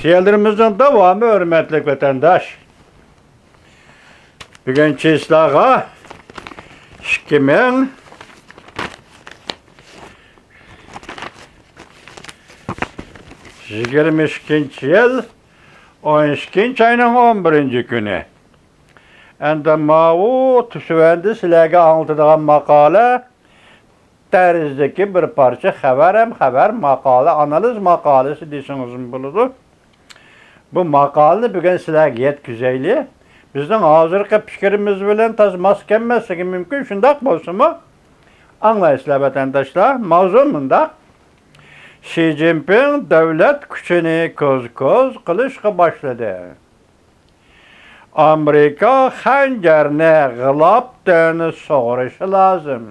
Seyirlerimizin devamı hürmetli vatandaş. Bugün çizlağa 2022 yıl 12 ayının 11. günü. Endi ma'u tüsüvendi sizlerge anlatıdığım makale derizdeki bir parça haber makale, analiz makalesi deyirsiniz buludu. Bu makaleni bugün sizlerge yetkizeyli. Bizden hazırki fikrimiz bilen tazmas gelmesi mümkün. Şundak bolsun mu? Anlayışlar vatandaşlar. Mavzu bunda. Xi Jinping devlet gücünü koz kılışka başladı. Amerika hancerine gılaptığını soğuruşu lazım.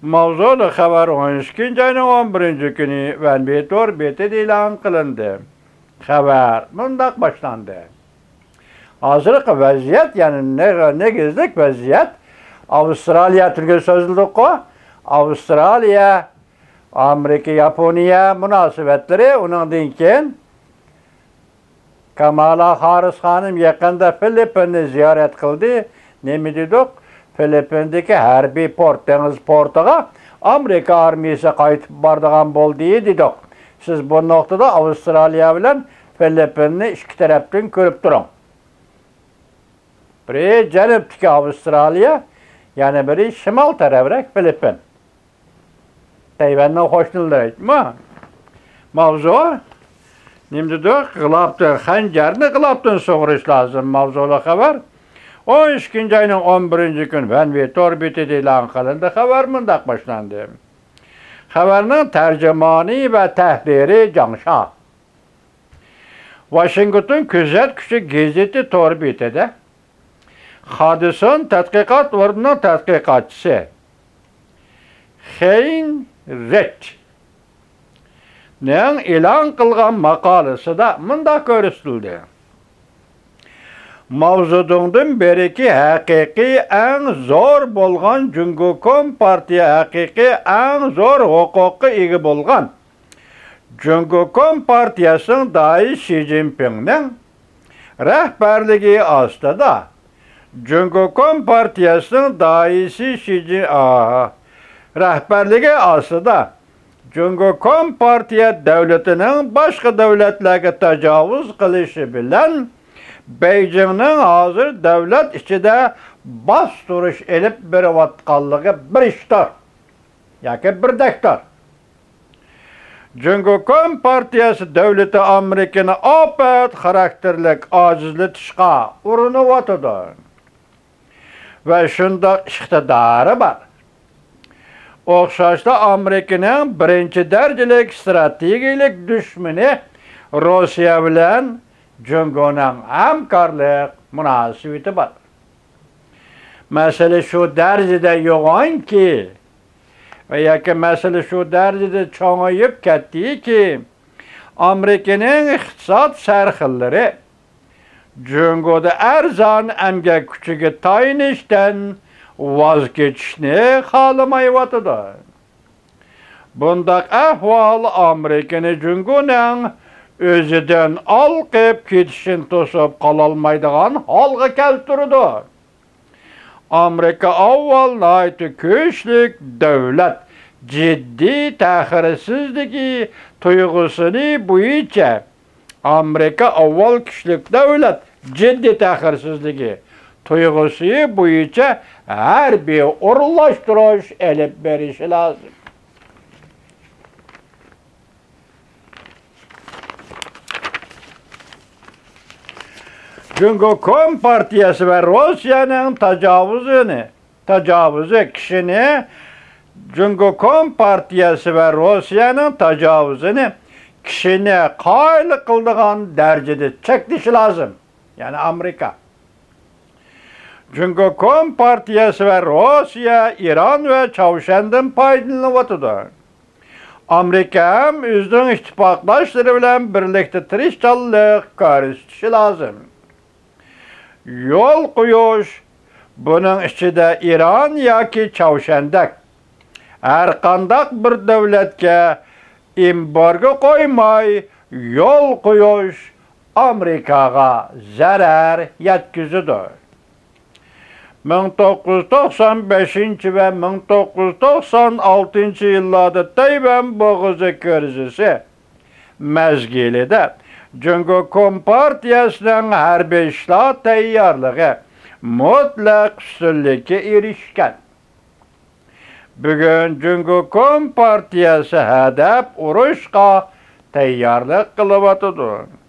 Mavzulu haber 12. ayının 11. günü Venbitor Beti ilan kılındı. Haber bundak başlandı. Hazırlık vaziyet yani ne gizlik vaziyet Avustralya Türkiye sözlülük o. Avustralya, Amerika, Japonya münasebetleri onun dinken Kamala Harris hanım yakında Filipin'i ziyaret kıldı. Ne mi dedik? Filipin'deki harbiy port, deniz portuğa Amerika armiyası kayıt bardığan bol diye dedik. Siz bu noktada Avustralya bilen Filipin'i iki taraftan görüp durun. Biri Cenub'daki Avustralya, yani biri şimal tarafı Filipin. Tayvan'dan hoşnullar etme. Mavzu, nimdi de gılaptın, hancarını gılaptın soğuruş lazım mavzulu haber. 12. ayının 11. gün Venbitor Beti ilan kılındı. Haber mındak başlandı. Haberinin tercümanı ve tehriri Canşah. Washington Küzet Küçü Gezeti Torbiti'de hadisin tədqiqat ordunun tədqiqatçısı Hein Ret ilan kılgan makalesi da mında görüstüldü. Mavzudundan beriki hakiki en zor bolgan Cumhuriyet Partiya hakiki en zor hukuku igi bolgan Cumhuriyet Partiyasının dahi Xi Jinping'nin rehberliği astıda Cumhuriyet Partiyasının daisi Xi Jinping rehberliği astıda Cumhuriyet Partiya devletinin başka devletlerine tecavüz kılışı bilen Beijing'nin hazır devlet içinde bastırış elip bir vatkallığı bir iştar. Yani bir dektar. Cumhuriyet Partiyası devleti Amerika'nın apet karakterlik acizli tışka urunu vatıdır. Ve şunda iktidarı var. Okşaşta Amerika'nın birinci derecelik stratejik düşmanı Rusya bilen Cumhuriyet'in hamkarlık münasebeti var. Mesele şu derecede yoğun ki veya ki mesele şu derecede çoğayıp kettiği ki Amerika'nın iktisat serhilleri Cumhuriyet'e erzan emgek küçüğü tayin işten vazgeçişini halamayıvatıdır. Bundak ahval Amerika'nın Cumhuriyet'in özüden alqıp ketişin tosup kalalmaydıgan halga keltirdi. Amerika avval naiti köşlük devlet ciddi təxirsizligi tuygusunu boyunca Amerika avval kişilik devlet ciddi təxirsizligi tuygusu boyunca her bir uğurlaştırış elip verişi lazım. Cumhuriyet Partiyası ve Rusya'nın tecavüzü kişini Cumhuriyet Partiyası ve Rusya'nın tecavüzünü kişini kaylı kıldığın derecede çekdişi lazım. Yani Amerika. Cumhuriyet Partiyası ve Rusya, İran ve Çavuşen'den paydalanıvatıdır. Amerika hem üzdün ittifaklaşları bilen birlikte tirişçallık karıştışı lazım. Yol koyuş, bunun içinde İran ya ki Çavuşendek her kandak bir devletke embargo koymay yol koyuş Amerikaga zarar yetkizidi. 1995 ve 1996 yıllarda Tayvan boğazı krizisi mezgilide Cumhuriyet Kompartiyasının harbiy işlat tayyorligi mutlaq üstünlükka erishgan. Bugun Cumhuriyet Kompartiyasi hadab urushga tayyorlik qilyotidi.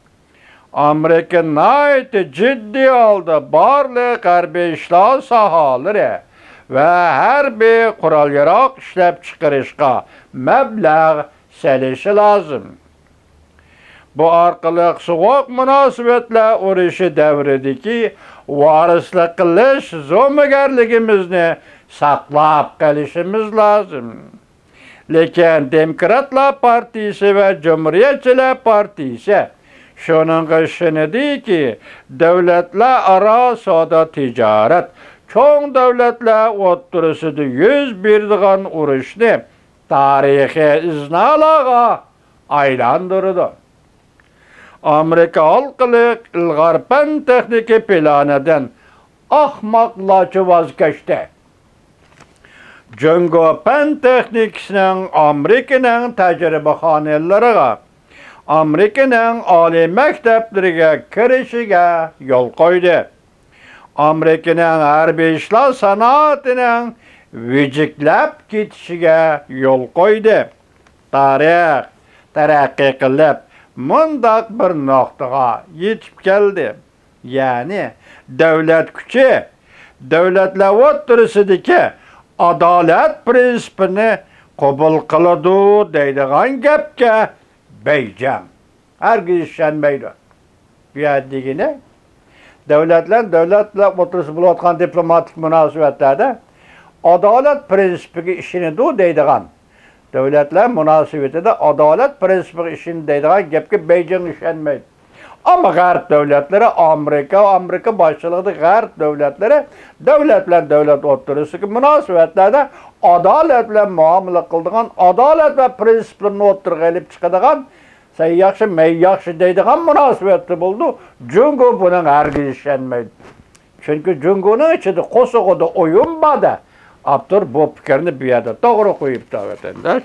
Amerika nayt ciddi holda barliq harbiy ishlat sohalari va harbiy qurol-yarog' ishlab chiqarishga mablag' salishi lozim. Bu orqali sovuq munosabatlar urushi davridagi varislik qilish zo'magarligimizni saqlab qolishimiz lozim. Lekin Demokratlar partiyasi va Cumhuriyetchilar partiyasi şunun qışınıdır davlatlararo savdo tijorat çoğ davlatlar o'ttirisida yuz berdigan urushni tarixiy iznalarga aylantirdi. Amerika halkılık ilg'or fan texnika planidan ahmoqlarcha voz kechdi. Cumhuriyet fan texnikasining Amerikaning tajribaxonalariga Amerikaning oliy maktablariga kirishiga yo'l qo'ydi. Amerikaning harbiy ishlar sanoatining vijiklab ketishiga yo'l qo'ydi. Tarix taraqqiy qilib mundaq bir nuqtaga yetib keldi. Ya'ni davlat kuchi davlatlar o'ttirisidagi adolat prinsipini qabul qiladi deydigan gapga Beycan. Herkes işlenmeydi. Bu yerdigini devletler oturuşu bulatkan diplomatik münasebetlerde adalet prensibi işini deydigan. Devletler münasebetinde adalet prensibi işini deydigan gapga Beycan işlenmeydi. Ama Garp devletleri Amerika başçılığı Garp devletleri devlet oturuşu münasebetlerde adaletle muamele kıldıgan, adalet ve prensiplerini oturga elip çıkadigan, sen yaxşı, men yaxşı deydigan münasebetli buldu. Cumhuriyet bunun herkes işlenmeydi. Çünkü Cumhuriyet'in içinde Kosovo'da oyun bada. Abdur bu fikrini bir yerde doğru koyup da vatandaş.